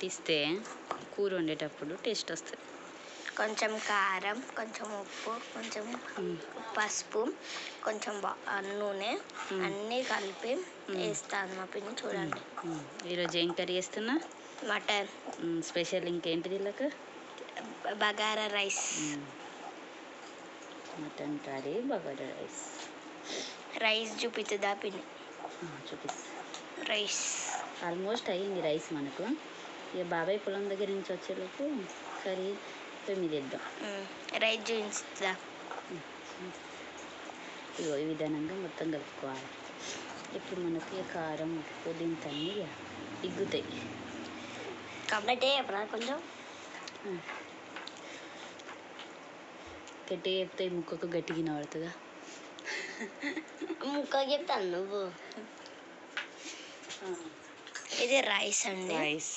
పట్టిస్తే కూర వండేటప్పుడు టేస్ట్ వస్తుంది. కొంచెం కారం, కొంచెం ఉప్పు, కొంచెం పసుపు, కొంచెం నూనె అన్నీ కలిపి వేస్తాను మా పిన్ని. చూడండి. ఈరోజు ఏం కర్రీ చేస్తున్నా? Mutton special. ఇంకేంటిది వీళ్ళకి? Bagara rice. Mutton curry, bagara rice. Rice చూపిస్తుందా పిన్ని? చూపిస్తా. రైస్ ఆల్మోస్ట్ అయ్యింది రైస్ మనకు. ఇక బాబాయ్ పొలం దగ్గర నుంచి వచ్చేలోపు కర్రీ మీద వేద్దాం. రైస్ చూపిస్తుందా? ఇగో ఈ విధానంగా మొత్తం కలుపుకోవాలి. ఇప్పుడు మనకి కారం, ఉప్పు దీంతన్నీ ఇగ్గుతాయి కాబట్టి కొంచెం గట్టిగా చెప్తే ముక్కకు గట్టిగా పడుతుందా? ముక్క చెప్తాను నువ్వు. ఇది రైస్ అండి. రైస్.